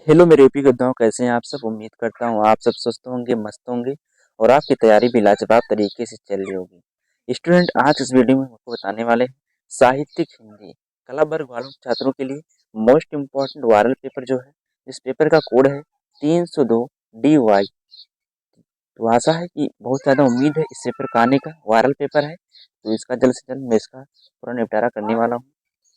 Hello मेरे UP योद्धाओं, कैसे हैं आप सब। उम्मीद करता हूँ आप सब स्वस्थ होंगे, मस्त होंगे और आपकी तैयारी भी लाजवाब तरीके से चल रही होगी। स्टूडेंट, आज इस वीडियो में आपको बताने वाले हैं साहित्यिक हिंदी कला वर्ग वालों छात्रों के लिए मोस्ट इम्पोर्टेंट वायरल पेपर जो है। इस पेपर का कोड है 302 DY। तो आशा है कि बहुत ज़्यादा उम्मीद है इस पेपर का आने का। वायरल पेपर है तो इसका जल्द से जल्द मैं इसका पूरा निपटारा करने वाला हूँ।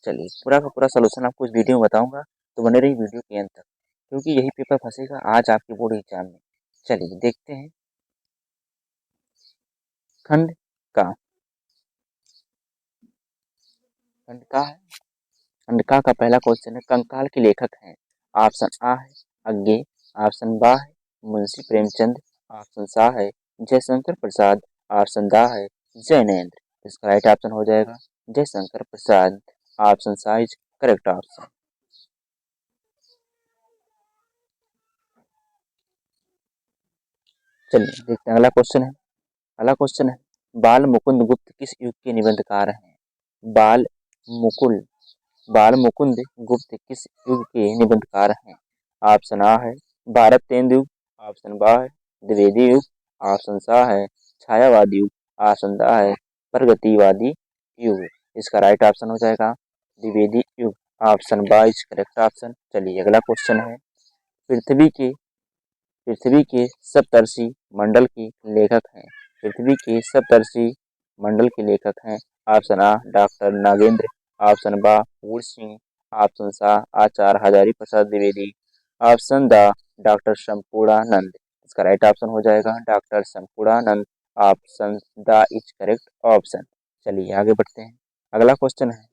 चलिए, पूरा का पूरा सोल्यूशन आपको इस वीडियो में बताऊंगा, तो बने रही वीडियो के अंत तक, क्योंकि यही पेपर फंसेगा आज आपके बोर्ड एग्जाम में। चलिए देखते हैं। खंड का खंड का है खंड का पहला क्वेश्चन है, कंकाल के लेखक हैं। ऑप्शन आ है अज्ञे, ऑप्शन बा है मुंशी प्रेमचंद, ऑप्शन सा है जयशंकर प्रसाद, ऑप्शन दा है जैनेन्द्र। इसका राइट ऑप्शन हो जाएगा जयशंकर प्रसाद। ऑप्शन सा इज करेक्ट ऑप्शन। चलिए देखते हैं अगला क्वेश्चन है। अगला क्वेश्चन है, बाल मुकुंद गुप्त किस युग के निबंधकार हैं। बाल मुकुल बाल मुकुंद गुप्त किस युग के निबंधकार हैं। ऑप्शन आ है भारत तेंदु युग, ऑप्शन बा है द्विवेदी युग, ऑप्शन सा है छायावादी युग, ऑप्शन दा है प्रगतिवादी युग। इसका राइट ऑप्शन हो जाएगा द्विवेदी युग। ऑप्शन बा इज करेक्ट ऑप्शन। चलिए अगला क्वेश्चन है, पृथ्वी के पृथ्वी के सप्तर्षि मंडल के लेखक हैं। पृथ्वी के सप्तर्षि मंडल के लेखक हैं। ऑप्शन आ डॉक्टर नागेंद्र, ऑप्शन बा पूर्ण सिंह, ऑप्शन सा आचार्य हजारी प्रसाद द्विवेदी, ऑप्शन दा डॉक्टर संपूर्णानंद। इसका राइट ऑप्शन हो जाएगा डॉक्टर संपूर्णानंद। ऑप्शन दा इज करेक्ट ऑप्शन। चलिए आगे बढ़ते हैं। अगला क्वेश्चन है,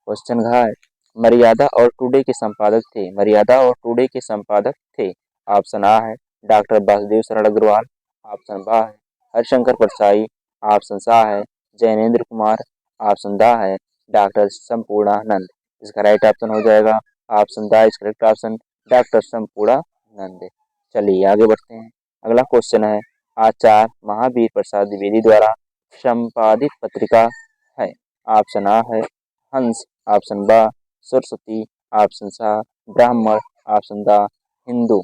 क्वेश्चन घ है, मर्यादा और टुडे के संपादक थे। मर्यादा और टुडे के संपादक थे। ऑप्शन आ है डॉक्टर वासुदेव शरण अग्रवाल, ऑप्शन बा है हरिशंकर परसाई, ऑप्शन सा है जैनेन्द्र कुमार, ऑप्शन दा है डॉक्टर संपूर्णानंद। इसका राइट ऑप्शन हो जाएगा ऑप्शन दा is correct option, doctor Sampurnanand. चलिए आगे बढ़ते हैं। अगला क्वेश्चन है, आचार्य महावीर प्रसाद द्विवेदी द्वारा संपादित पत्रिका है। ऑप्शन आ है हंस, ऑप्शन बा सरस्वती, ऑप्शन सा ब्राह्मण, ऑप्शन दा इंदू।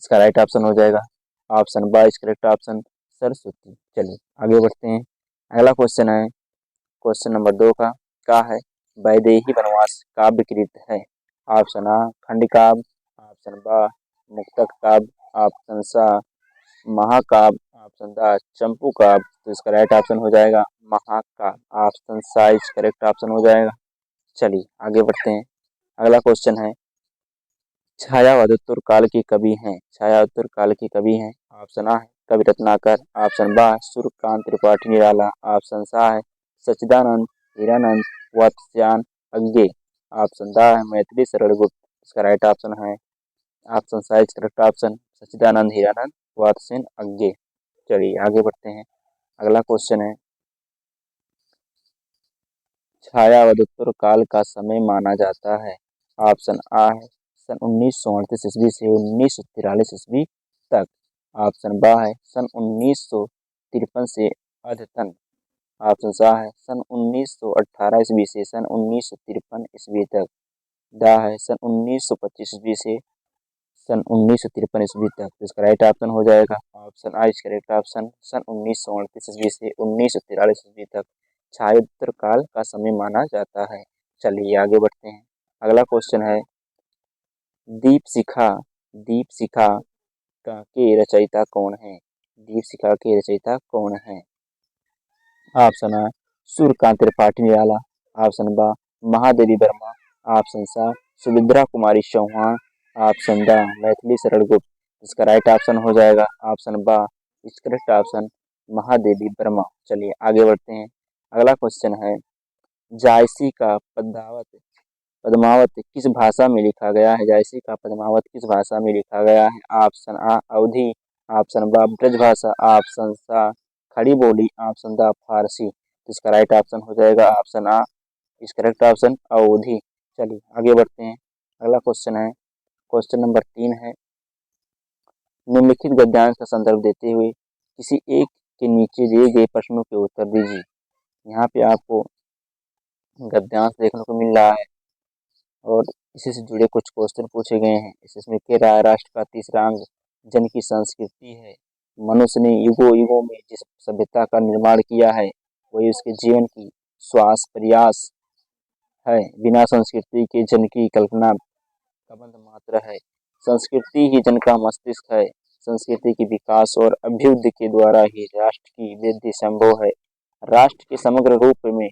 इसका राइट ऑप्शन हो जाएगा ऑप्शन बा इज करेक्ट ऑप्शन सरस्वती। चलिए आगे बढ़ते हैं। अगला क्वेश्चन है, क्वेश्चन नंबर 2 का है, वैदेही वनवास काव्य कृत है। ऑप्शन आ खंडकाव्य, ऑप्शन बा मुक्तक काव्य, ऑप्शन सा महाकाव्य, ऑप्शन दा चंपू काव्य। तो इसका राइट ऑप्शन हो जाएगा महाकाव्य। ऑप्शन सा इज करेक्ट ऑप्शन हो जाएगा। चलिए आगे बढ़ते हैं। अगला क्वेश्चन है, छायावदत्तुर काल के कवि हैं। छायावदत्तुर काल के कवि हैं। ऑप्शन आ है कवि रत्नाकर, ऑप्शन बा सूर्यकांत त्रिपाठी निराला, ऑप्शन सा है सच्चिदानंद हीरानंद वात्स्यायन अज्ञे, ऑप्शन दा है मैथिली शरण गुप्त। इसका राइट ऑप्शन है ऑप्शन सा इज करेक्ट ऑप्शन, सच्चिदानंद हीरानंद वात्स्यायन अज्ञे। चलिए आगे बढ़ते हैं। अगला क्वेश्चन है, छायावदत्तुर काल का समय माना जाता है। ऑप्शन आ है सन 1938 ईस्वी से 1943 ईस्वी तक, ऑप्शन बा है सन 1953 से अद्यतन, ऑप्शन सा है सन 1918 ईस्वी से सन 1953 ईस्वी तक, दा है सन 1925 ईस्वी से सन 1953 ईस्वी तक। तो इसका राइट ऑप्शन हो जाएगा ऑप्शन आई करेक्ट ऑप्शन, सन 1938 ईस्वी से 1943 ईस्वी तक छायोत्तर काल का समय माना जाता है। चलिए आगे बढ़ते हैं। अगला क्वेश्चन है, दीप शिखा दीप शिखा का के रचयिता कौन है। दीप शिखा के रचयिता कौन है। ऑप्शन आ सूर्यकांत त्रिपाठी निराला, ऑप्शन बा महादेवी वर्मा, ऑप्शन सा सुमित्रा कुमारी चौहान, ऑप्शन दा मैथिली शरण गुप्त। इसका राइट ऑप्शन हो जाएगा ऑप्शन बा इस करेक्ट ऑप्शन, महादेवी वर्मा। चलिए आगे बढ़ते हैं। अगला क्वेश्चन है, जायसी का पद्मावत किस भाषा में लिखा गया है। जायसी का पद्मावत किस भाषा में लिखा गया है। ऑप्शन आ अवधी, ऑप्शन बा ब्रज भाषा, ऑप्शन सा खड़ी बोली, ऑप्शन दा फारसी। इसका राइट ऑप्शन हो जाएगा ऑप्शन आ इस करेक्ट ऑप्शन, अवधी। चलिए आगे बढ़ते हैं। अगला क्वेश्चन है, क्वेश्चन नंबर 3 है, निम्नलिखित गद्यांश का संदर्भ देते हुए किसी एक के नीचे दिए गए प्रश्नों के उत्तर दीजिए। यहाँ पे आपको गद्यांश देखने को मिल रहा है और इसी से जुड़े कुछ क्वेश्चन पूछे गए हैं। इसमें कह रहा है राष्ट्र का तीसरा अंग जन की संस्कृति है। मनुष्य ने युगों युगों में जिस सभ्यता का निर्माण किया है वही उसके जीवन की श्वास प्रयास है। बिना संस्कृति के जन की कल्पना कबंध मात्र है। संस्कृति ही जन का मस्तिष्क है। संस्कृति के विकास और अभ्युदय के द्वारा ही राष्ट्र की वृद्धि संभव है। राष्ट्र के समग्र रूप में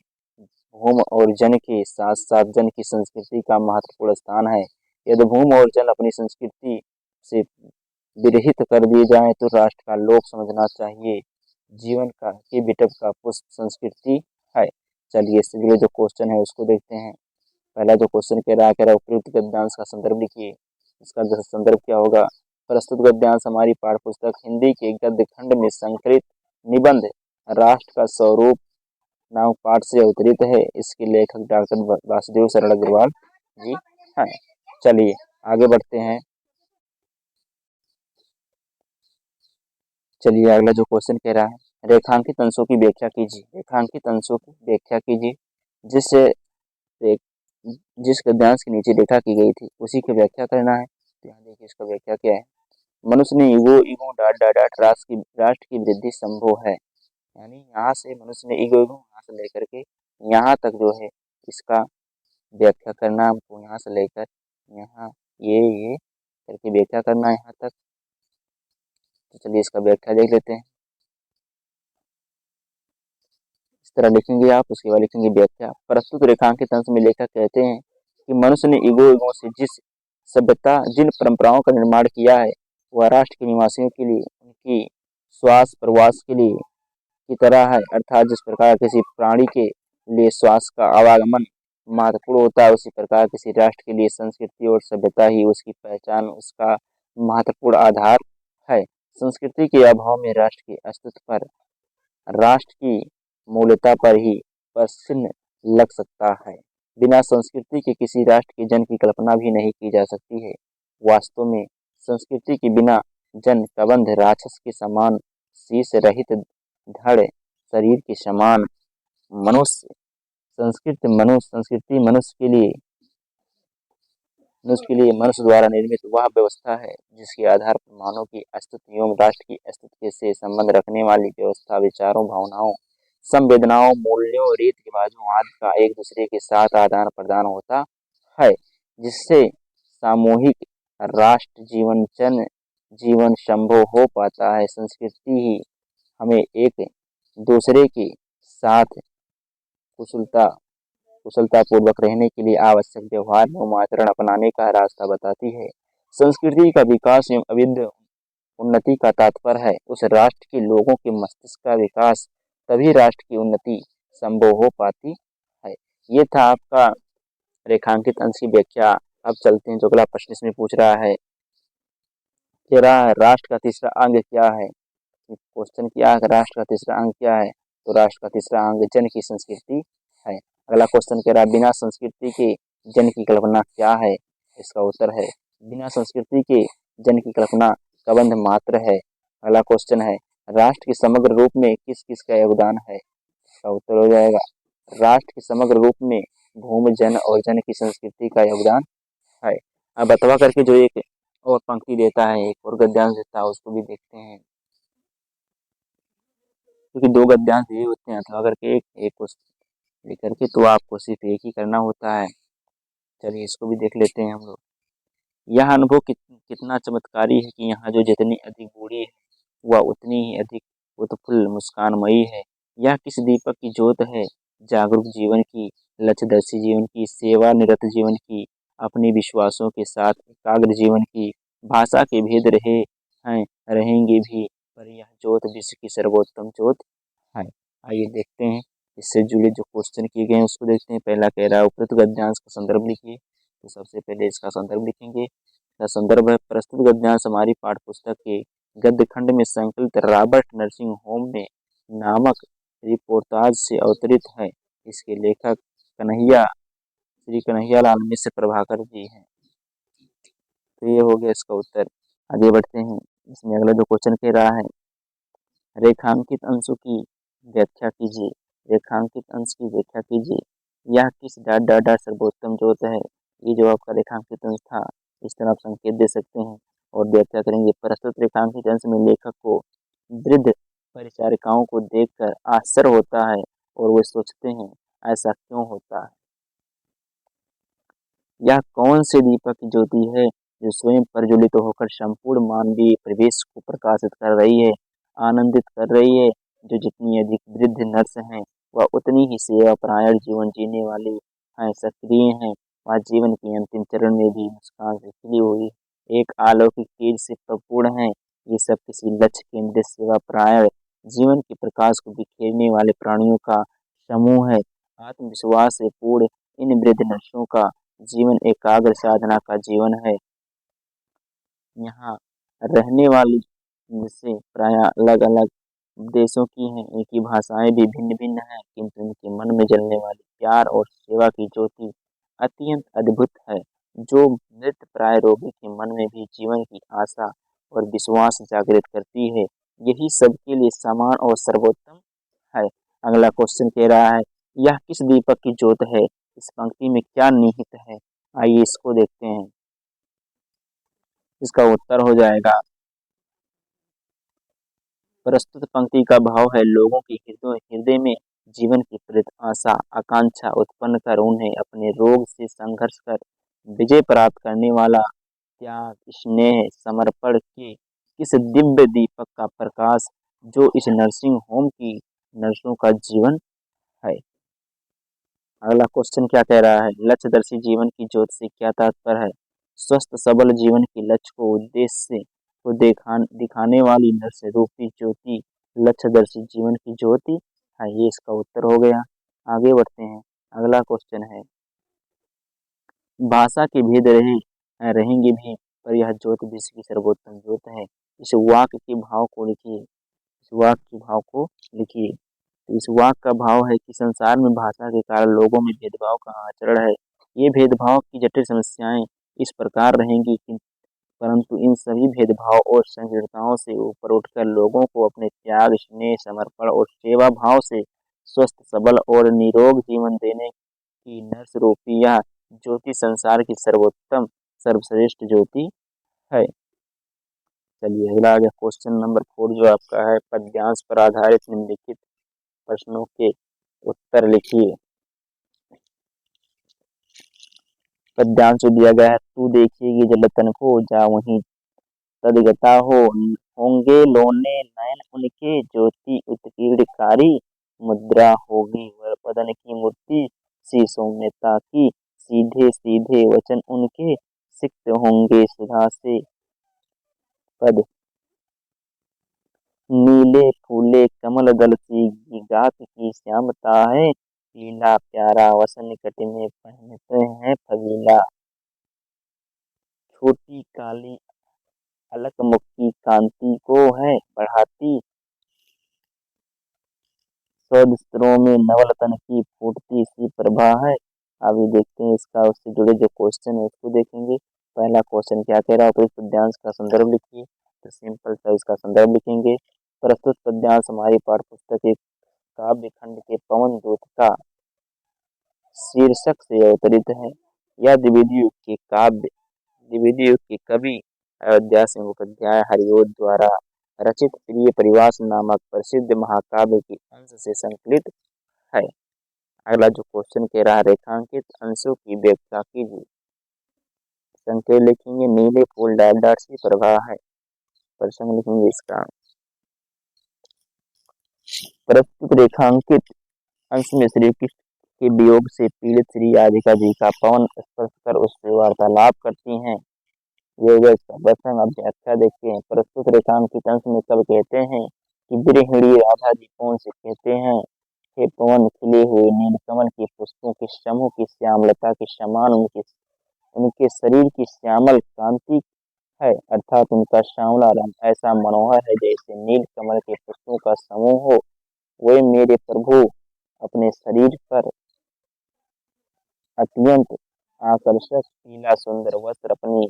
भूमि और जन के साथ साथ जन की संस्कृति का महत्वपूर्ण स्थान है। यदि भूमि और जन अपनी संस्कृति से विरहित कर दिए जाएं तो राष्ट्र का लोक समझना चाहिए जीवन का के विटप का पुष्प संस्कृति है। चलिए इससे जुड़े जो क्वेश्चन है उसको देखते हैं। पहला जो क्वेश्चन कह रहा है उपयुक्त गद्यांश का संदर्भ लिखिए। इसका जो संदर्भ क्या होगा? प्रस्तुत गद्यांश हमारी पाठ्य पुस्तक हिंदी के गद्य खंड में संकलित निबंध राष्ट्र का स्वरूप नामक पाठ से अवतरित है। इसके लेखक डॉक्टर वासुदेव शरण अग्रवाल जी हैं। चलिए आगे बढ़ते हैं। चलिए अगला जो क्वेश्चन कह रहा है रेखांकित अंशों की व्याख्या कीजिए। रेखांकित अंशों की व्याख्या कीजिए। जिससे जिस गद्यांश के नीचे रेखा की गई थी उसी की व्याख्या करना है। तो यहाँ देखिए इसका व्याख्या क्या है। मनुष्य ने ego ego dot dot dot राष्ट्र की वृद्धि संभव है। यानी यहाँ से मनुष्य ने ईगो ईगो यहाँ से लेकर के यहाँ तक जो है इसका व्याख्या करना हमको। यहाँ से लेकर यहाँ ये करके व्याख्या करना है यहाँ तक। तो चलिए इसका व्याख्या देख लेते हैं। इस तरह लिखेंगे आप, उसके बाद लिखेंगे व्याख्या। प्रस्तुत रेखांकित अंश में लेखक कहते हैं कि मनुष्य ने ईगो ईगो से जिस सभ्यता जिन परंपराओं का निर्माण किया है वह राष्ट्र के निवासियों के लिए उनकी श्वास प्रवास के लिए की तरह है। अर्थात जिस प्रकार किसी प्राणी के लिए श्वास का आवागमन महत्वपूर्ण होता है उसी प्रकार किसी राष्ट्र के लिए संस्कृति और सभ्यता ही उसकी पहचान उसका महत्वपूर्ण आधार है। संस्कृति के अभाव में राष्ट्र के अस्तित्व पर राष्ट्र की मूलता पर ही प्रश्न लग सकता है। बिना संस्कृति के किसी राष्ट्र के जन की कल्पना भी नहीं की जा सकती है। वास्तव में संस्कृति के बिना जन कबंध राक्षस के समान शीश रहित धड़ शरीर के समान संस्कृति मनुष्य के लिए मनुष्य द्वारा निर्मित वह व्यवस्था है जिसके आधार पर मानव की अस्तित्व एवं राष्ट्र की अस्तित्व से संबंध रखने वाली व्यवस्था विचारों भावनाओं संवेदनाओं मूल्यों रीत रिवाजों आदि का एक दूसरे के साथ आदान प्रदान होता है। जिससे सामूहिक राष्ट्र जीवन संभव हो पाता है। संस्कृति ही हमें एक दूसरे के साथ कुशलतापूर्वक रहने के लिए आवश्यक व्यवहार एवं आचरण अपनाने का रास्ता बताती है। संस्कृति का विकास एवं अविद्य उन्नति का तात्पर्य है उस राष्ट्र के लोगों के मस्तिष्क का विकास, तभी राष्ट्र की उन्नति संभव हो पाती है। ये था आपका रेखांकित अंश की व्याख्या। अब चलते हैं जो अगला प्रश्न इसमें पूछ रहा है। कह रहा है राष्ट्र का तीसरा अंग क्या है। क्वेश्चन किया है राष्ट्र का तीसरा अंग क्या है, तो राष्ट्र का तीसरा अंग जन की संस्कृति है। अगला क्वेश्चन कह रहा है बिना संस्कृति के जन की कल्पना क्या है। इसका उत्तर है बिना संस्कृति के जन की कल्पना कबंध मात्र है। अगला क्वेश्चन है राष्ट्र के समग्र रूप में किस किस का योगदान है। इसका उत्तर हो जाएगा राष्ट्र के समग्र रूप में भूमि जन और जन की संस्कृति का योगदान है। अब अथवा करके जो एक और पंक्ति देता है, एक और गद्यांश देता है, उसको भी देखते हैं। क्योंकि दो गद्यांश दिए होते हैं अथवा करके एक को लेकर के, तो आपको सिर्फ एक ही करना होता है। चलिए इसको भी देख लेते हैं हम लोग। यह अनुभव कितना चमत्कारी है कि यहाँ जो जितनी अधिक बूढ़ी है वह उतनी ही अधिक उत्फुल्ल मुस्कानमयी है। यह किस दीपक की ज्योत है, जागरूक जीवन की, लक्ष्यदर्शी जीवन की, सेवा निरत जीवन की, अपने विश्वासों के साथ एकाग्र जीवन की। भाषा के भेद रहे हैं रहेंगे भी, पर यह ज्योत विश्व की सर्वोत्तम ज्योत है। आइए देखते हैं इससे जुड़े जो क्वेश्चन किए गए हैं उसको देखते हैं। पहला कह रहा है उपयुक्त गद्यांश का संदर्भ लिखिए। तो सबसे पहले इसका संदर्भ लिखेंगे। इसका संदर्भ है प्रस्तुत गद्यांश हमारी पाठ्य पुस्तक के गद्य खंड में संकलित रॉबर्ट नर्सिंग होम ने नामक रिपोर्टाज से अवतरित है। इसके लेखक श्री कन्हैयालाल मिश्र प्रभाकर जी हैं। तो ये हो गया इसका उत्तर। आगे बढ़ते हैं। इसमें अगला जो क्वेश्चन कह रहा है रेखांकित अंशों की व्याख्या कीजिए। रेखांकित अंश की व्याख्या कीजिए। यह किस डॉट डॉट डॉट सर्वोत्तम ज्योत है। ये जो आपका रेखांकित अंश था, इस तरह आप संकेत दे सकते हैं और व्याख्या करेंगे। प्रस्तुत रेखांकित अंश में लेखक को वृद्ध परिचारिकाओं को देखकर आश्चर्य होता है और वे सोचते हैं ऐसा क्यों होता है। यह कौन सी दीपक की ज्योति है जो स्वयं प्रज्वलित होकर संपूर्ण मानवीय परिवेश को प्रकाशित कर रही है, आनंदित कर रही है। जो जितनी अधिक वृद्ध नर्स हैं वह उतनी ही सेवापरायण जीवन जीने वाली हैं, सक्रिय हैं। वह जीवन के अंतिम चरण में भी मुस्कान से खिली हुई एक अलौकिक तेज से प्रपूर्ण है। ये सब किसी लक्ष्य केंद्रित सेवापरायण जीवन के प्रकाश को बिखेरने वाले प्राणियों का समूह है। आत्मविश्वास से पूर्ण इन वृद्ध नर्सों का जीवन एकाग्र साधना का जीवन है। यहाँ रहने वाली जिससे प्राय अलग अलग देशों की हैं, इनकी भाषाएं भी भिन्न भिन्न हैं, किंतु इनके मन में जलने वाली प्यार और सेवा की ज्योति अत्यंत अद्भुत है, जो मृत प्राय रोगी के मन में भी जीवन की आशा और विश्वास जागृत करती है। यही सबके लिए समान और सर्वोत्तम है। अगला क्वेश्चन कह रहा है, यह किस दीपक की ज्योत है? इस पंक्ति में क्या निहित है? आइए इसको देखते हैं। इसका उत्तर हो जाएगा, प्रस्तुत पंक्ति का भाव है लोगों के हृदय में जीवन की प्रति आशा आकांक्षा उत्पन्न कर उन्हें अपने रोग से संघर्ष कर विजय प्राप्त करने वाला त्याग स्नेह समर्पण के किस दिव्य दीपक का प्रकाश जो इस नर्सिंग होम की नर्सों का जीवन है। अगला क्वेश्चन क्या कह रहा है, लक्ष्यदर्शी जीवन की ज्योति से क्या तात्पर्य है? स्वस्थ सबल जीवन के लक्ष्य को उद्देश्य से को दिखाने वाली नर्स रूपी ज्योति लक्ष्यदर्शी जीवन की ज्योति है। ये इसका उत्तर हो गया। आगे बढ़ते हैं। अगला क्वेश्चन है, भाषा के भेद रहेंगे भी पर यह ज्योति विश्व की सर्वोत्तम ज्योत है। इस वाक्य के भाव को लिखिए। इस वाक्य के भाव को लिखिए। तो इस वाक्य का भाव है कि संसार में भाषा के कारण लोगों में भेदभाव का आचरण है। ये भेदभाव की जटिल समस्याएं इस प्रकार रहेंगी कि परंतु इन सभी भेदभाव और संकीर्णताओं से ऊपर उठकर लोगों को अपने त्याग स्नेह समर्पण और सेवा भाव से स्वस्थ सबल और निरोग जीवन देने की नर्स रूपी यह ज्योति संसार की सर्वोत्तम सर्वश्रेष्ठ ज्योति है। चलिए अगला आ गया क्वेश्चन नंबर 4 जो आपका है, पद्यांश पर आधारित निम्नलिखित प्रश्नों के उत्तर लिखिए। पद्यांश दिया गया है, तू देखेगी जलतन को जा वहीं तदगता होंगे लोने नयन उनके ज्योति उत्कीर्णकारी मुद्रा होगी वर पदन की मूर्ति सी सौम्यता की सीधे सीधे वचन उनके सिक्त होंगे सुधा से पद नीले फूले कमल दल सी गात की श्यामता है लीला प्यारा वसन कट में पहनते हैं फजीला छोटी काली अलक मुख की कांति को है बढ़ाती स्वस्त्रों में नवलतन की फूटती सी प्रभा है। अभी देखते हैं इसका उससे जुड़े जो क्वेश्चन है उसको देखेंगे। पहला क्वेश्चन क्या कह रहा है, तो इस पद्यांश का संदर्भ लिखिए। तो सिंपल सा इसका संदर्भ लिखेंगे। प्रस्तुत पद्यांश हमारी पाठ्य पुस्तक एक काव्य खंड के पवन दूत का शीर्षक से अवतरित है। यह द्विवेदी युग के काव्य द्विवेदी युग के कवि अयोध्या सिंह उपाध्याय हरिओद द्वारा रचित प्रिय परिवास नामक प्रसिद्ध महाकाव्य की अंश से संकलित है। अगला जो क्वेश्चन कह रहा है, रेखांकित अंशों की व्याख्या कीजिए। संकेत लिखेंगे, नीले फूल डैश डैश की प्रभा है। प्रश्न लिखेंगे इसका, प्रस्तुत रेखांकित अंश में श्री कृष्ण के वियोग से पीड़ित श्री राधिका जी का पवन स्पर्श कर उससे वार्तालाप करती हैं। ये प्रसंग अब व्याख्या देखते हैं। प्रस्तुत रेखांकित अंश में कब कहते हैं कि गृहिणी राधा जी कौन से कहते हैं, हे पवन खिले हुए नीलकमल के पुष्पों के समूह की श्यामलता के समान उनके उनके शरीर की श्यामल कांति है, अर्थात उनका श्यामला रंग ऐसा मनोहर है जैसे नील कमल के पुष्पों का समूह हो। वे मेरे प्रभु अपने शरीर पर अत्यंत आकर्षक पीला सुंदर वस्त्र अपनी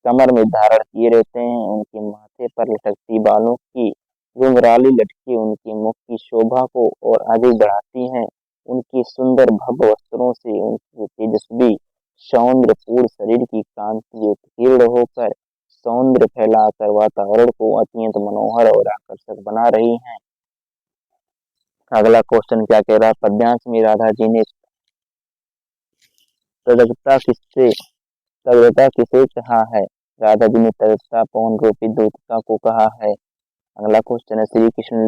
कमर में धारण किए रहते हैं। उनके माथे पर लटकती बालों की घुंघराली लटकी उनके मुख की शोभा को और अधिक बढ़ाती हैं। उनकी सुंदर भव्य वस्त्रों से उनकी तेजस्वी सौंदर्यपूर्ण शरीर की कांति उत्कीर्ण होकर सौंदर्य फैलाकर वातावरण को अत्यंत मनोहर और आकर्षक बना रही हैं। अगला क्वेश्चन क्या कह रहा है? पद्यांश में राधा जी ने तदगता किसे कहा है? राधा जी ने तदगता पवन रूपी दूतता को कहा है। अगला क्वेश्चन है श्री कृष्ण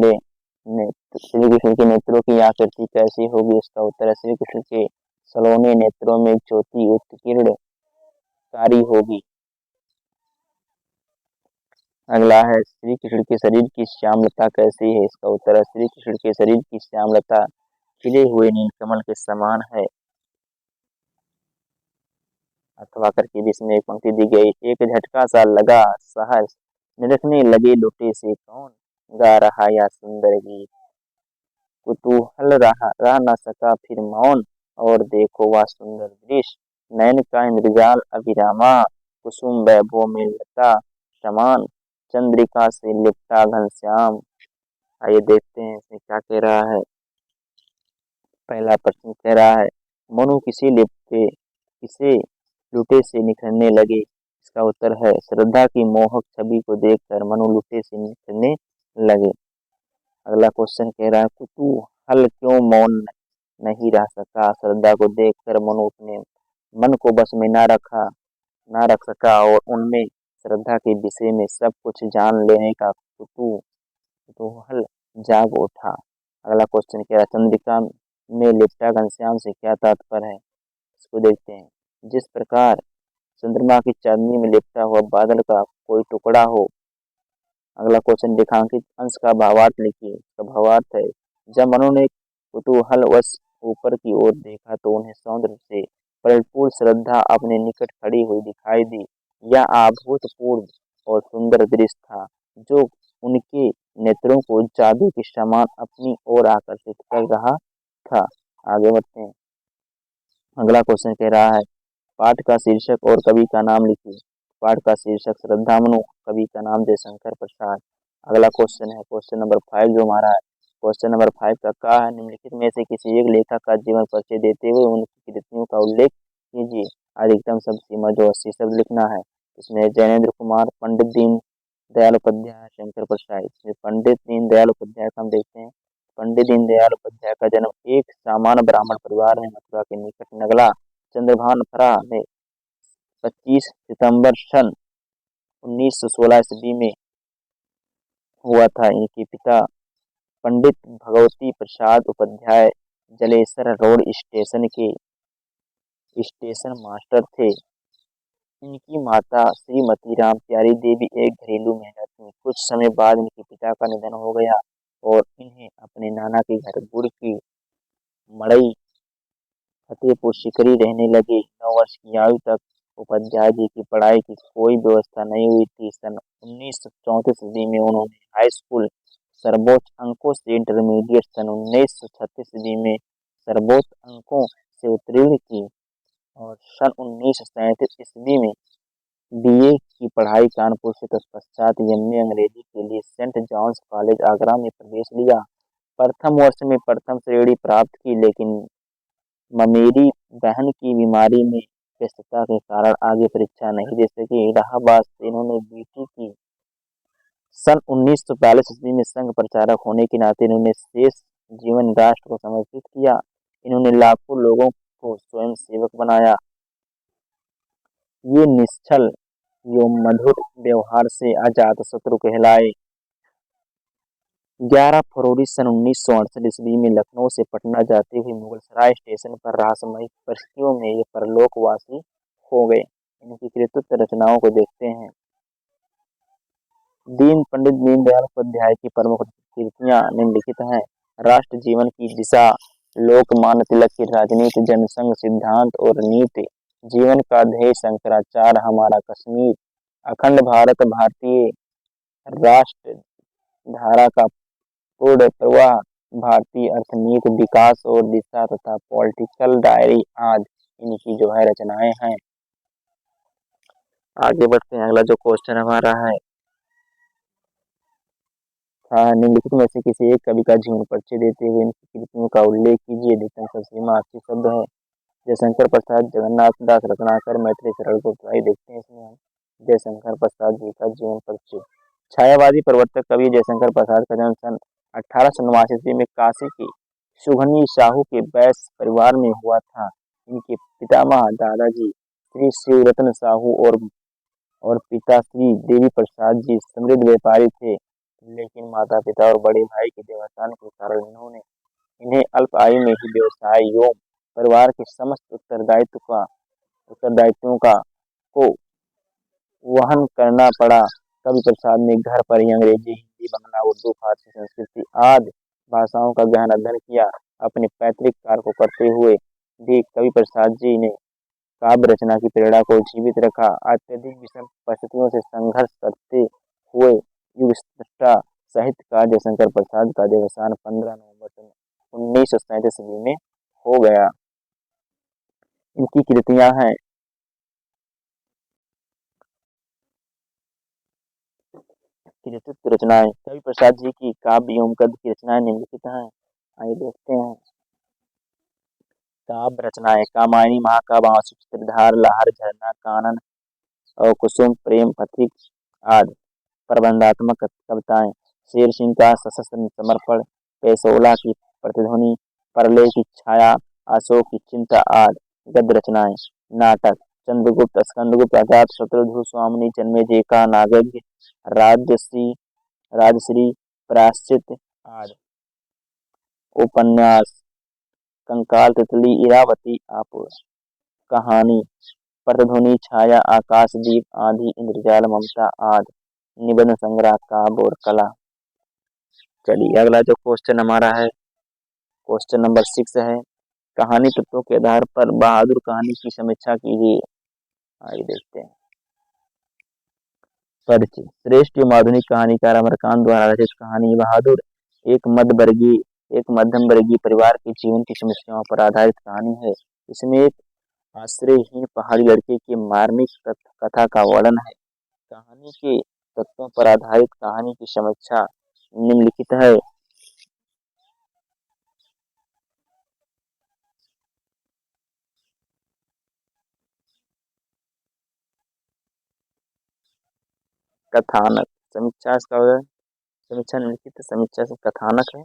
के नेत्रों की आकृति कैसी होगी? इसका उत्तर है श्री कृष्ण के सलोने नेत्रों में ज्योति उत्कीर्णकारी होगी। अगला है श्री कृष्ण के शरीर की श्यामलता कैसी है? इसका उत्तर है श्री कृष्ण के शरीर की श्यामलता खिले हुए नीलकमल के समान है। अथवा करके भी इसमें एक पंक्ति दी गई, एक झटका सा लगा सहस निरखने लगे लुटे से कौन गा रहा या सुंदर गीत। कुतूहल रह न सका फिर मौन और देखो वह सुंदर दृश्य नयन का इंद्रजाल अभिरामा कुसुम वैभव में लता समान चंद्रिका से लिपटा घनश्याम। आइए देखते हैं इसमें क्या कह रहा है। पहला प्रश्न कह रहा है मनु किसे लुटे से निखरने लगे? इसका उत्तर है श्रद्धा की मोहक छवि को देखकर मनु लुटे से निखरने लगे। अगला क्वेश्चन कह रहा है कुतूहल क्यों मौन नहीं रह सका? श्रद्धा को देखकर मनु अपने मन को बस में ना रख सका और उनमें श्रद्धा के विषय में सब कुछ जान लेने का कुतूहल जाग उठा। अगला क्वेश्चन कह रहा है चंद्रिका में लिपटा घनश्याम से क्या तात्पर्य है? इसको देखते हैं। जिस प्रकार चंद्रमा की चांदनी में लिपटा हुआ बादल का कोई टुकड़ा हो। अगला क्वेश्चन रेखांकित अंश का भावार्थ लिखिए। इसका भावार्थ है जब मनु ने कुतूहलवश ऊपर की ओर देखा तो उन्हें सौंदर्य से परिपूर्ण श्रद्धा अपने निकट खड़ी हुई दिखाई दी। यह अभूतपूर्व और सुंदर दृश्य था जो उनके नेत्रों को जादू के समान अपनी ओर आकर्षित कर रहा था। आगे बढ़ते हैं। अगला क्वेश्चन कह रहा है पाठ का शीर्षक और कवि का नाम लिखिए। पाठ का शीर्षक श्रद्धामनु, कवि का नाम जयशंकर प्रसाद। अगला क्वेश्चन है क्वेश्चन नंबर 5 जो हमारा है। क्वेश्चन नंबर 5 का क्या है? निम्नलिखित में से किसी एक लेखक का जीवन परिचय देते हुए उनकी कृतियों का उल्लेख कीजिए। अधिकतम शब्द सीमा जो 80 शब्द लिखना है। इसमें जैनेन्द्र कुमार, पंडित दीन दयाल उपाध्याय, शंकर प्रसाद। इसमें पंडित दीन दयाल उपाध्याय का हम देखते हैं। पंडित दीनदयाल उपाध्याय का जन्म एक सामान्य ब्राह्मण परिवार में मथुरा के निकट नगला चंद्रभानपुरा में 25 सितंबर सन 1916 ईस्वी में हुआ था। इनके पिता पंडित भगवती प्रसाद उपाध्याय जलेसर रोड स्टेशन के स्टेशन मास्टर थे। इनकी माता श्रीमती राम प्यारी देवी एक घरेलू महिला थी। कुछ समय बाद इनके पिता का निधन हो गया और इन्हें अपने नाना के घर गुड़ की मड़ई फतेहपुर सीकरी रहने लगे। 9 वर्ष की आयु तक उपाध्याय जी की पढ़ाई की कोई व्यवस्था नहीं हुई थी। सन 1934 ईस्वी में उन्होंने हाई स्कूल सर्वोच्च अंकों से इंटरमीडिएट सन 1936 ईस्वी में सर्वोच्च अंकों से उत्तीर्ण की और सन 1937 ईस्वी में बीए की पढ़ाई कानपुर से तत्पश्चात एमए अंग्रेजी के लिए सेंट जॉन्स कॉलेज आगरा में प्रवेश लिया। प्रथम वर्ष में प्रथम श्रेणी प्राप्त की लेकिन ममेरी बहन की बीमारी में व्यस्तता के कारण आगे परीक्षा नहीं दे सके। इलाहाबाद से इन्होंने बीटी की। सन 1942 ईस्वी में संघ प्रचारक होने के नाते इन्होंने शेष जीवन राष्ट्र को समर्पित किया। इन्होंने लाखों लोगों को स्वयं सेवक बनाया। ये निश्चल एवं मधुर व्यवहार से अजातशत्रु कहलाए। 11 फरवरी सन 1968 ईस्वी में लखनऊ से पटना जाते हुए मुगलसराय स्टेशन पर रहस्यमयी परिस्थितियों में ये परलोकवासी हो गए। इनकी कृतित्व रचनाओं को देखते हैं। पंडित दीनदयाल उपाध्याय की प्रमुख कृतियां निम्नलिखित हैं। राष्ट्र जीवन की दिशा, लोकमान्य तिलक की राजनीति, जनसंघ सिद्धांत और नीति, जीवन का ध्येय, शंकराचार्य, हमारा कश्मीर, अखंड भारत, भारतीय राष्ट्र धारा का पूर्ण प्रवाह, भारतीय अर्थनीति, विकास और दिशा तथा पॉलिटिकल डायरी आदि इनकी जो है रचनाएं हैं। आगे बढ़ते हैं। अगला जो क्वेश्चन हमारा है निम्नलिखित में से किसी एक कवि का जीवन परिचय देते हुए इनकी कृतियों का उल्लेख कीजिए। अधिकतम शब्द सीमा 80 शब्द है। जयशंकर प्रसाद, जगन्नाथ दास रत्नाकर, मैत्री शरण गुप्त। भाई देखते हैं इसमें हम जयशंकर प्रसाद जी का जीवन परिचय। छायावादी प्रवर्तक कवि जयशंकर प्रसाद का जन्म सन 1889 ईस्वी में काशी के सुघनी साहू के बैस परिवार में हुआ था। इनके पितामह दादाजी श्री शिवरत्न साहू और पिता श्री देवी प्रसाद जी समृद्ध व्यापारी थे, लेकिन माता पिता और बड़े भाई के देहांत के कारण इन्होंने इन्हें अल्प आयु में ही व्यवसाय एवं परिवार के समस्त उत्तरदायित्वों का को वहन करना पड़ा। कवि प्रसाद ने घर पर ही अंग्रेजी, हिंदी, बंगला, उर्दू, फारसी, संस्कृत आदि भाषाओं का गहन अध्ययन किया। अपने पैतृक कार्य को करते हुए भी कवि प्रसाद जी ने काव्य रचना की प्रेरणा को जीवित रखा। अत्यधिक विषम परिस्थितियों से संघर्ष करते हुए युग सृष्टा साहित्यकार जयशंकर प्रसाद का देहांत 15 नवंबर 1937 ईस्वी में हो गया। इनकी कृतियां हैं कृतित्व रचनाएं। कवि प्रसाद जी की काव्य एवं गद्य की रचनाएं निम्नलिखित हैं। आइए देखते हैं। काव्य रचनाएं: कामायनी, महाकाव्य, आंसू, चित्रधार, लहर, झरना, कानन और कुसुम, प्रेम पथिक आदि। प्रबंधात्मक कविताएं: शेर सिंह का सशस्त्र समर्पण, पेशोला की प्रतिध्वनि, परले की छाया, अशोक की चिंता आदि। गद्य रचनाएं: नाटक: चंद्रगुप्त, स्कंदगुप्त, अजात शत्रु, भूस्वामिनी, जन्मेजय का नागयज्ञ, राजश्री राजश्री, प्रायश्चित आदि। उपन्यास: कंकाल, तितली, इरावती, आपुर। कहानी: प्रतिध्वनि, छाया, आकाशदीप, आंधी, इंद्रजाल, ममता आदि। निबंध संग्रह, काव्य और कला। चलिए अगला जो क्वेश्चन हमारा है, क्वेश्चन नंबर 6 है, कहानी तत्वों के आधार पर बहादुर कहानी की समीक्षा कीजिए। आइए देखते हैं। परिचय: श्रेष्ठ एवं आधुनिक कहानीकार अमरकांत द्वारा रचित कहानी बहादुर एक मध्यम वर्गीय परिवार के जीवन की समस्याओं पर आधारित कहानी है। इसमें एक आश्रयहीन पहाड़ी लड़के की मार्मिक कथा का वर्णन है। कहानी के तत्वों पर आधारित कहानी की समीक्षा निम्नलिखित है। कथानक: समीक्षा निम्नलिखित समीक्षा से कथानक है।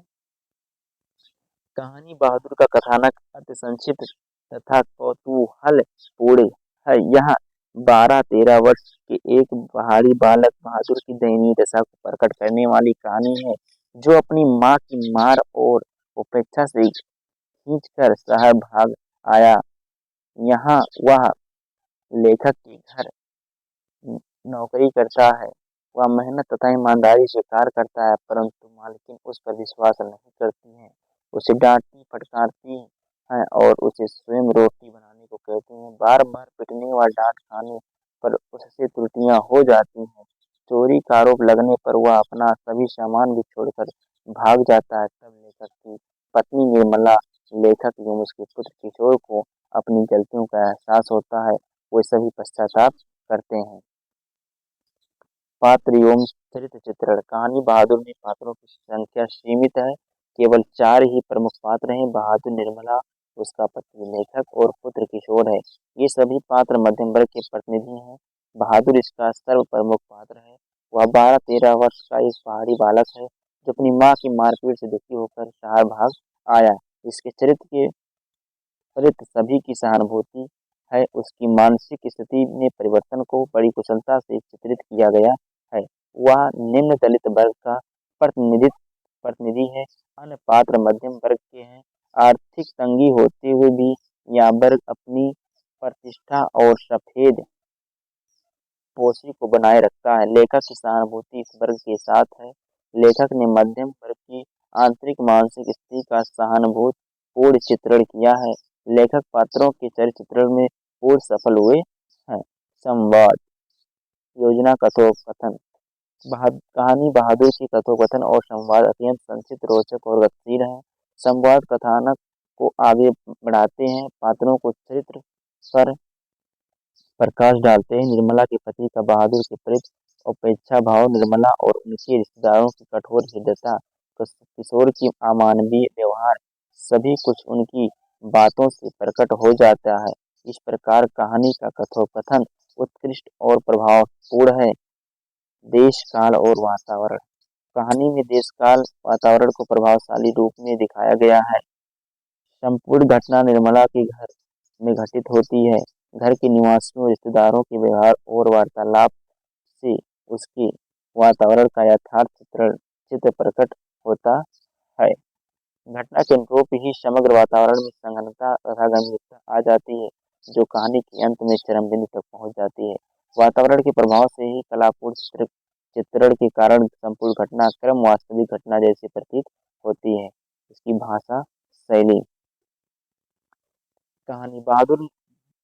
कहानी बहादुर का कथानक अति संक्षिप्त तथा कौतूहलपूर्ण है। यह 12-13 वर्ष के एक पहाड़ी बालक बहादुर की दयनीय दशा को प्रकट करने वाली कहानी है, जो अपनी मां की मार और उपेक्षा से खींचकर शहर भाग आया। यहाँ वह लेखक के घर नौकरी करता है। वह मेहनत तथा ईमानदारी से कार्य करता है, परंतु मालकिन उस पर विश्वास नहीं करती है, उसे डांटती फटकारती है और उसे स्वयं रोटी बनाने को कहती है। बार बार पिटने व डांट खाने पर उससे त्रुटियां हो जाती हैं। चोरी का आरोप लगने पर वह अपना सभी सामान भी छोड़कर भाग जाता है। तब लेखक की पत्नी निर्मला लेखक एवं उसके पुत्र किशोर को अपनी गलतियों का एहसास होता है। वे सभी पश्चाताप करते हैं। पात्र एवं चरित्र चित्रण: कहानी बहादुर में पात्रों की संख्या सीमित है। केवल 4 ही प्रमुख पात्र हैं: बहादुर, निर्मला, उसका पति लेखक और पुत्र किशोर है। ये सभी पात्र मध्यम वर्ग के प्रतिनिधि हैं। बहादुर इसका सर्व प्रमुख पात्र है। वह 12-13 वर्ष का एक पहाड़ी बालक है, जो अपनी माँ की मारपीट से दुखी होकर शहर भाग आया। इसके चरित्र के प्रति सभी की सहानुभूति है। उसकी मानसिक स्थिति में परिवर्तन को बड़ी कुशलता से चित्रित किया गया है। वह निम्न दलित वर्ग का प्रतिनिधि है। अन्य पात्र मध्यम वर्ग के हैं। आर्थिक तंगी होते हुए भी यह वर्ग अपनी प्रतिष्ठा और सफेद पोशी को बनाए रखता है। लेखक की सहानुभूति इस वर्ग के साथ है। लेखक ने मध्यम वर्ग की आंतरिक मानसिक स्थिति का सहानुभूतिपूर्ण चित्रण किया है। लेखक पात्रों के चरित्र चित्रण में पूर्ण सफल हुए हैं। संवाद, योजना, कथोपकथन: कहानी बहादुर की कथोपकथन और संवाद अत्यंत संक्षिप्त, रोचक और गतिशील है। संवाद कथानक को आगे बढ़ाते हैं, पात्रों को चरित्र पर प्रकाश डालते हैं। निर्मला के पति का बहादुर के प्रति उपेक्षा भाव, निर्मला और उनके रिश्तेदारों की कठोर हृदयता, किशोर की अमानवीय व्यवहार, सभी कुछ उनकी बातों से प्रकट हो जाता है। इस प्रकार कहानी का कथोपकथन उत्कृष्ट और प्रभावपूर्ण है। देश काल और वातावरण। कहानी में देश काल वातावरण को प्रभावशाली रूप में दिखाया गया है। संपूर्ण घटना निर्मला के घर में घटित होती है। घर के निवासियों, रिश्तेदारों के व्यवहार और वार्तालाप से उसके वातावरण का यथार्थ चित्र प्रकट होता है। घटना के अनुरूप ही समग्र वातावरण में संघनता तथा गंभीरता आ जाती है, जो कहानी के अंत में चरम बिंदु तक पहुंच जाती है। वातावरण के प्रभाव से ही कलापूर्ण चित्रण के कारण संपूर्ण घटना क्रम वास्तविक घटना जैसी प्रतीत होती है। इसकी भाषा शैली। कहानी बहादुर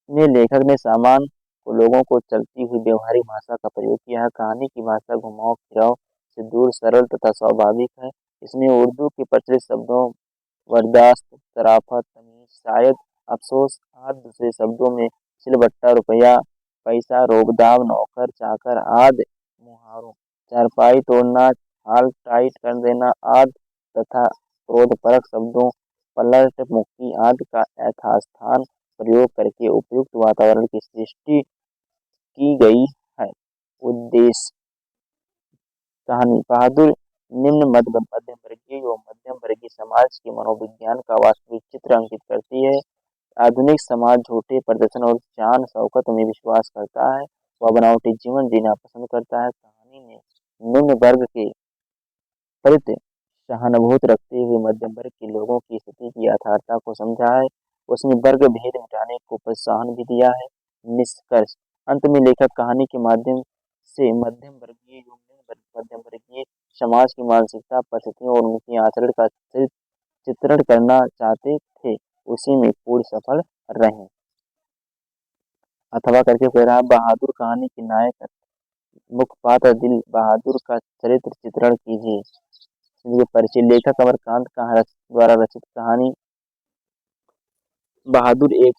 में लेखक ने सामान को लोगों को चलती हुई व्यवहारिक भाषा का प्रयोग किया है। कहानी की भाषा घुमाव फिराव से दूर, सरल तथा स्वाभाविक है। इसमें उर्दू के प्रचलित शब्दों बर्दाश्त, शराफत, तमीज, शायद, अफसोस आदि दूसरे शब्दों में सिलबट्टा, रुपया, पैसा, रोबदाब, नौकर, चाकर आदि मुहावरों, चारपाई तोड़ना, हाल टाइट कर देना आदि तथा क्रोधपरक शब्दों पलट, मुक्ति आदि का यथास्थान प्रयोग करके उपयुक्त वातावरण की सृष्टि की गई है। उद्देश्य। कहानी बहादुर निम्न मध्यम वर्गीय व मध्यम वर्गीय समाज के मनोविज्ञान का वास्तविक चित्र अंकित करती है। आधुनिक समाज झूठे प्रदर्शन और शान शौकत में विश्वास करता है। वह बनावटी जीवन जीना पसंद करता है। कहानी ने निम्न वर्ग के प्रति सहानुभूति रखते हुए मध्यम वर्ग के लोगों की स्थिति की यथार्थता को समझा है। उसने वर्ग भेद मिटाने को प्रोत्साहन भी दिया है। निष्कर्ष। अंत में लेखक कहानी के माध्यम से मध्यम वर्गीय एवं मध्यम वर्गीय समाज की मानसिकता, परिस्थितियों और उनके आचरण का चित्रण करना चाहते थे। उसी में पूर्ण सफल रहे। अथवा करके कह रहा बहादुर कहानी के नायक मुख्य पात्र दिल बहादुर का चरित्र चित्रण कीजिए। ये परिचय। लेखक अमरकांत द्वारा रचित कहानी बहादुर एक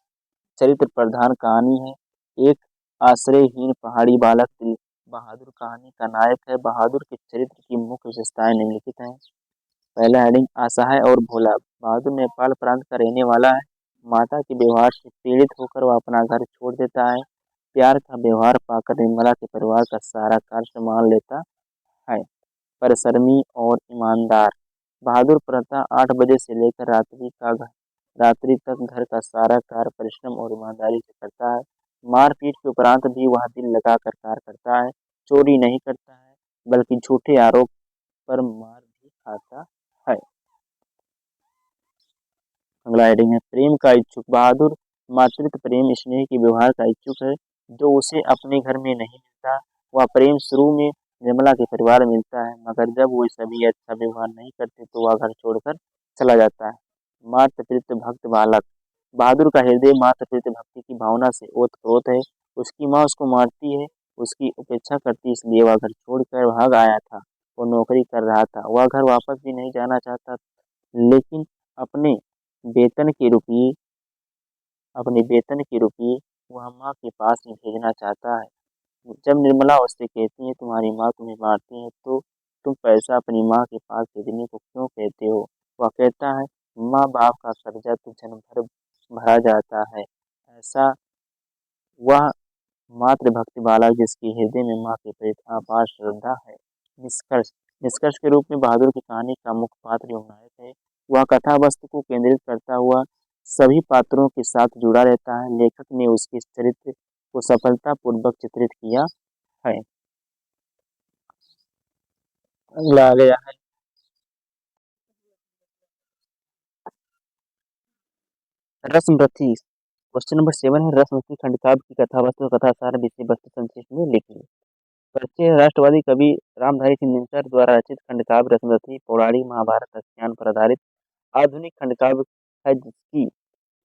चरित्र प्रधान कहानी है। एक आश्रयहीन पहाड़ी बालक दिल बहादुर कहानी का नायक है। बहादुर के चरित्र की मुख्य विशेषताएं निम्नलिखित हैं। पहला हेडिंग असहाय और भोला। बहादुर नेपाल प्रांत का रहने वाला है। माता के व्यवहार से पीड़ित होकर वह अपना घर छोड़ देता है। प्यार का व्यवहार पाकर निर्मला के परिवार का सारा कार्य संभाल लेता है। परिश्रमी और ईमानदार। बहादुर प्रातः 8 बजे से लेकर रात्रि तक घर का सारा कार्य परिश्रम और ईमानदारी से करता है। मारपीट के उपरांत भी वह दिल लगाकर कार्य करता है। चोरी नहीं करता है, बल्कि झूठे आरोप पर मार भी खाता है। अगला हेडिंग है प्रेम का इच्छुक। बहादुर मातृत्व प्रेम स्नेह के व्यवहार का इच्छुक है, जो उसे अपने घर में नहीं मिलता। वह प्रेम शुरू में निर्मला के परिवार में मिलता है, मगर जब वो सभी अच्छा व्यवहार नहीं करते तो वह घर छोड़कर चला जाता है। मातृत्व भक्त बालक। बहादुर का हृदय मातृत्व भक्ति की भावना से ओतप्रोत है। उसकी माँ उसको मारती है, उसकी उपेक्षा करती, इसलिए वह घर छोड़कर भाग आया था। वो नौकरी कर रहा था, वह घर वापस भी नहीं जाना चाहता, लेकिन अपने वेतन के रुपये अपने वेतन के रुपये वह माँ के पास में भेजना चाहता है। जब निर्मला उससे कहती है तुम्हारी माँ तुम्हें मारती है तो तुम पैसा अपनी माँ के पास भेजने को क्यों कहते हो? वह कहता है माँ बाप का कर्जा तो जन्म भर भरा जाता है। ऐसा वह मातृभक्ति बालक जिसके हृदय में माँ के प्रति अपार श्रद्धा है। निष्कर्ष। निष्कर्ष के रूप में बहादुर की कहानी का मुख्य पात्र एवं नायक है। वह कथा वस्तु को केंद्रित करता हुआ सभी पात्रों के साथ जुड़ा रहता है। लेखक ने उसके चरित्र को सफलतापूर्वक चित्रित किया है। अगला आ गया है रसमरथी। क्वेश्चन नंबर 7 है रसमरथी खंडकाव्य की कथा वस्तु कथा सार विषय वस्तु संक्षिप्त में लिखिए। परिचय। राष्ट्रवादी कवि रामधारी सिंह द्वारा रचित खंडकाव्य रसमरथी पौराणिक महाभारत आख्यान पर आधारित आधुनिक खंडकाव्य है, जिसकी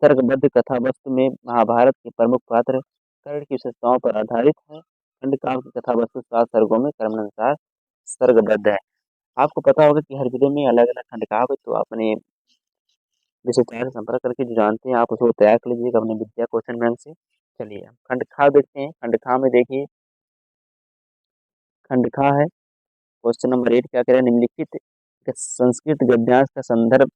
सर्गबद्ध कथा वस्तु में महाभारत के प्रमुख पात्र कर्ण की विशेषताओं पर आधारित है। खंडकाव्य की कथा वस्तु 7 सर्गों में क्रमानुसार सर्गबद्ध है। आपको पता होगा कि हर वीडियो में अलग अलग खंडकाव्य, तो अपने विशेषज्ञ से संपर्क करके जो जानते हैं आप उसको तैयार कर लीजिएगा अपने विद्या क्वेश्चन बैंक से। चलिए हम खंडखा देखते हैं। खंडखा में देखिए, खंडखा है क्वेश्चन नंबर 8 क्या कह रहा है निम्नलिखित संस्कृत गद्यांश का संदर्भ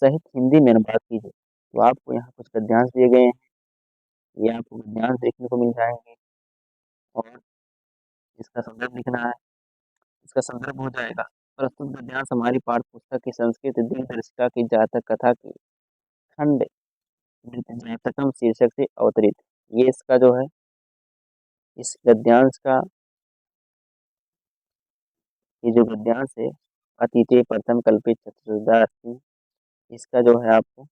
सहित हिंदी में अनुवाद कीजिए। तो आपको यहाँ कुछ गद्यांश दिए गए हैं, ये आपको गद्यांश देखने को मिल जाएंगे और इसका संदर्भ लिखना है। इसका संदर्भ हो जाएगा, प्रस्तुत गद्यांश हमारी पाठ्य पुस्तक की संस्कृत दिनदर्शिका की जातक कथा के खंड जातकम शीर्षक से अवतरित। ये इसका जो है, इस गद्यांश का, ये जो गद्यांश है, अतिथि प्रथम कल्पित चतुर्दासी, इसका जो है आपको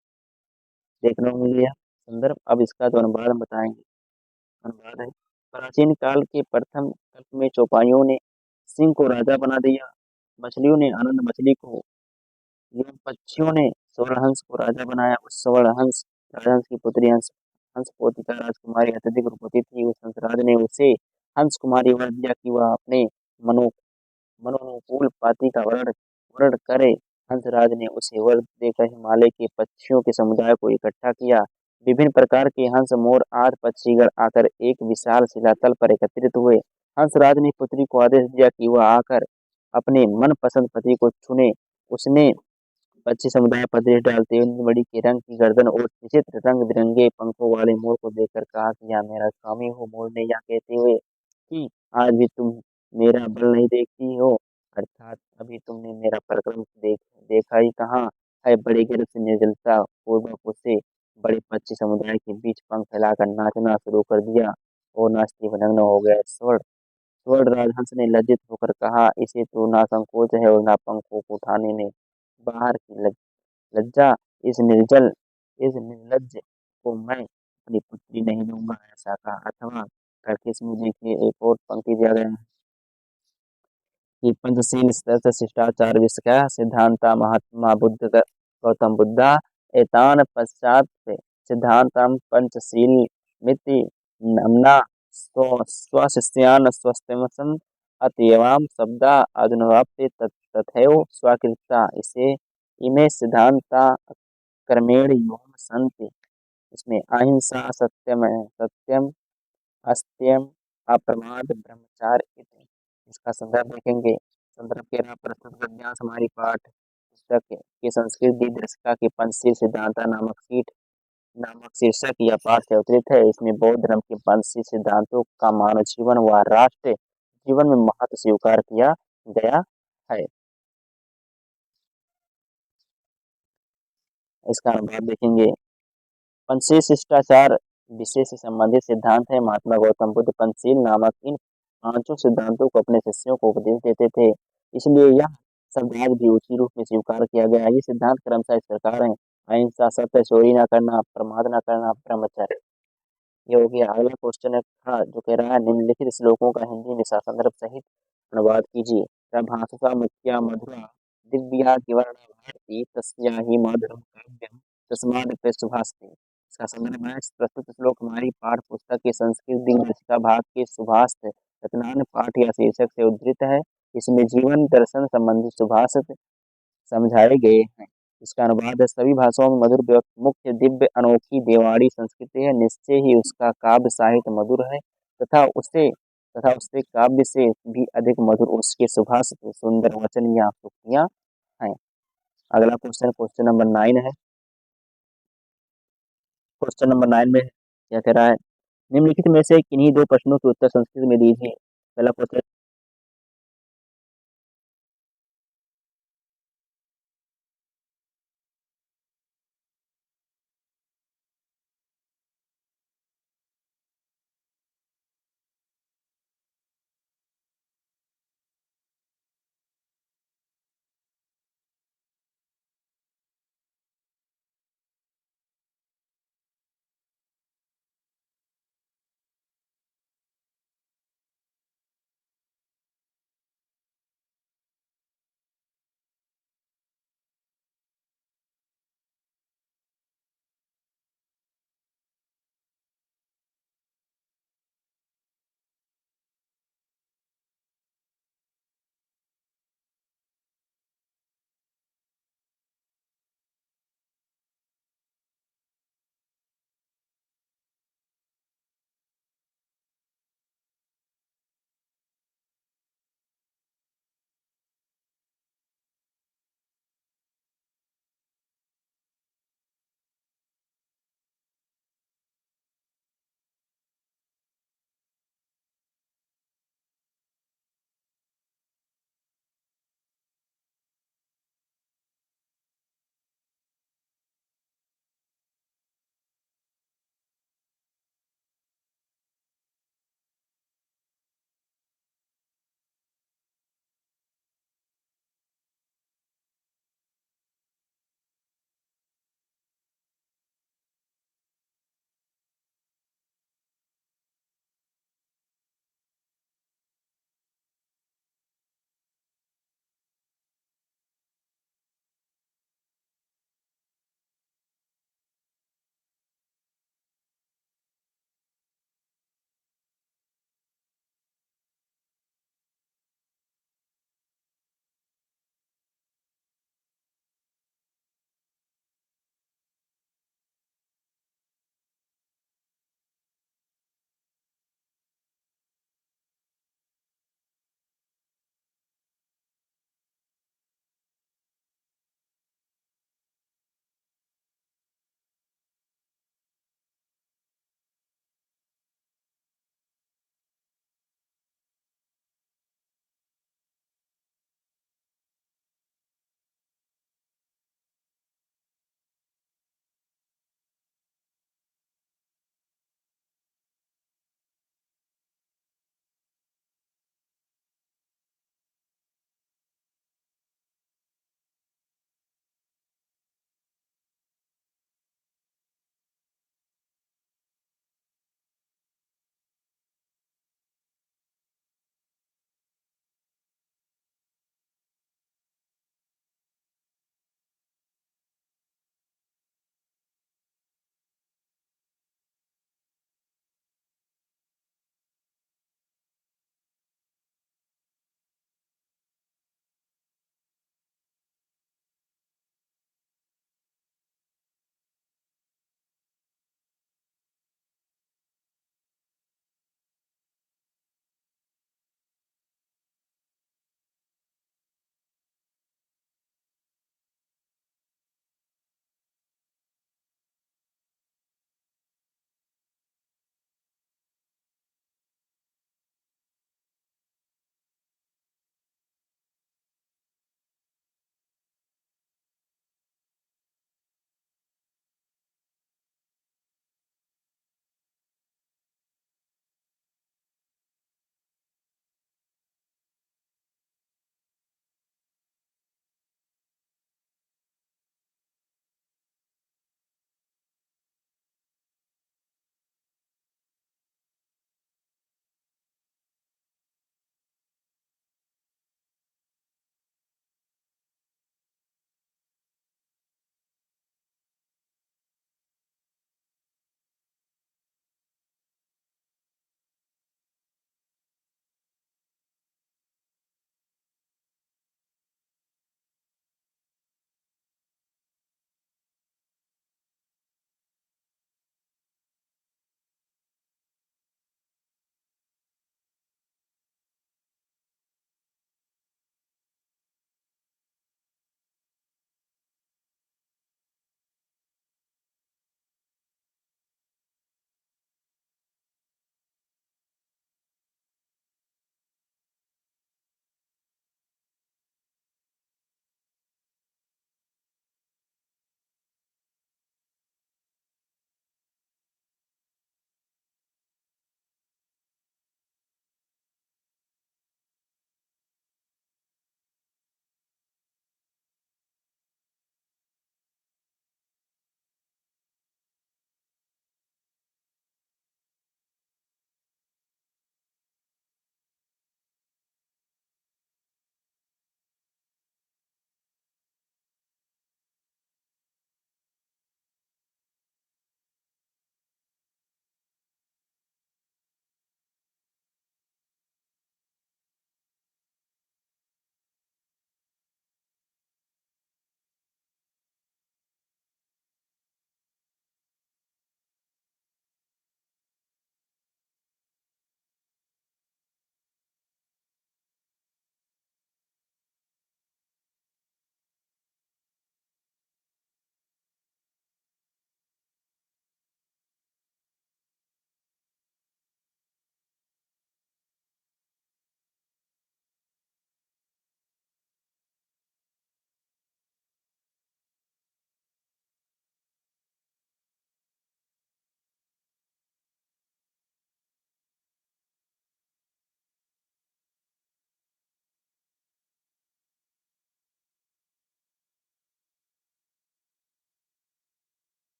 देखने को मिल गया संदर्भ। अब इसका जो अनुवाद हम बताएंगे, अनुवाद है, प्राचीन काल के प्रथम कल्प में चौपाइयों ने सिंह को राजा बना दिया, मछलियों ने आनंद मछली को, एवं पक्षियों ने स्वर्णहंस को राजा बनाया। उस स्वर्णहंस राजहंस की पुत्री हंस हंस पोतिका राजकुमारी अत्यधिक रूपवती थी। उस हंसराज ने उसे हंस कुमारी वर दिया कि वह अपने मनो मनोनुकूल पाती का वर्ण वर्ण करे। हंसराज ने उसे वर देकर हिमालय के पक्षियों के समुदाय को इकट्ठा किया। विभिन्न प्रकार के हंस, मोर आदि पक्षीगण आकर एक विशाल शिलातल पर एकत्रित हुए। हंसराज ने पुत्री को आदेश दिया कि वह आकर अपने मनपसंद पति को चुने। उसने पक्षी समुदाय पर दृष्टि डालते हुए नीलमणि के रंग की गर्दन और विचित्र रंग बिरंगे पंखों वाले मोर को देखकर कहा कि यह मेरा स्वामी हो। मोर ने यह कहते हुए कि आज भी तुम मेरा बल नहीं देखती हो, अर्थात अभी तुमने मेरा पराक्रम देखा ही कहाँ है। बड़े गर्व से निर्जलता पूर्वक उसे बड़े पक्षी समुदाय के बीच पंख फैलाकर नाचना शुरू कर दिया और नाचते हुए नग्न हो गया। स्वर्ण राजहंस ने लज्जित होकर कहा, इसे तो ना संकोच है और ना पंखों को उठाने में बाहर की लज्जा। इस निर्लज्ज को मैं अपनी पुत्री नहीं दूंगा, ऐसा कहा। अथवा करके इसमें देखिए एक और पंक्ति दिया गया है कि पंचशील शिष्टाचार विश्व का सिद्धांता महात्मा बुद्ध गौतम बुद्धा एतान पश्चात सिद्धांतम पंचशील मिति नमना स्वशिष्यान स्वस्तिमसम अतएवाम शब्दा अधुनवाप्ते तथैव स्वाकृता। इसे इमे सिद्धांता कर्मेण योम संति। इसमें अहिंसा, सत्यम अस्त्यम, अप्रमाद, ब्रह्मचार्य इति। इसका संदर्भ देखेंगे। संदर्भ के रहा प्रस्तुत गद्यांश हमारी पाठ पुस्तक के संस्कृत दिनदर्शिका के पंचशील सिद्धांत नामक शीर्षक यह पाठ से अवतरित है। इसमें बौद्ध धर्म के पंचशील सिद्धांतों का मानव जीवन व राष्ट्र जीवन में महत्व स्वीकार किया गया है। इसका अनुवाद देखेंगे। पंचशील शिष्टाचार विषय से संबंधित सिद्धांत है। महात्मा गौतम बुद्ध पंचशील नामक इन पांचों सिद्धांतों को अपने शिष्यों को उपदेश देते थे, इसलिए यह शब्द आज भी उसी रूप में स्वीकार किया गया है। ये सिद्धांत क्रमशः इस प्रकार है: अहिंसा, सत्य, चोरी न करना, प्रमाद न करना, ब्रह्मचर्य। ये हो गया। अगला क्वेश्चन है जो कह रहा है, निम्नलिखित श्लोकों का हिंदी में संदर्भ सहित अनुवाद कीजिए। प्रभाषा मुख्या मधुरा दिव्या त्रिवर्णा भारती तस्या ही मधुरम काव्यम तस्माद् सुभाषिते। इसका संदर्भ है, प्रस्तुत श्लोक हमारी पाठ्य पुस्तक के संस्कृत दिनदर्शिका भाग के सुभाषित रत्नान पाठ या शीर्षक से उद्धृत है। इसमें जीवन दर्शन संबंधी सुभाषित समझाए गए हैं। इसका अनुवाद है, सभी भाषाओं में मधुर मुख्य दिव्य अनोखी देवाड़ी संस्कृति है। निश्चय ही उसका काव्य साहित्य मधुर है तथा उससे काव्य से भी अधिक मधुर उसके सुभाषित सुंदर वचन या सूक्तियां हैं। अगला क्वेश्चन नंबर 9 है। क्वेश्चन नंबर 9 में क्या कह रहा है, निम्नलिखित में से किन्हीं दो प्रश्नों के उत्तर संस्कृत में दीजिए। पहला क्वेश्चन,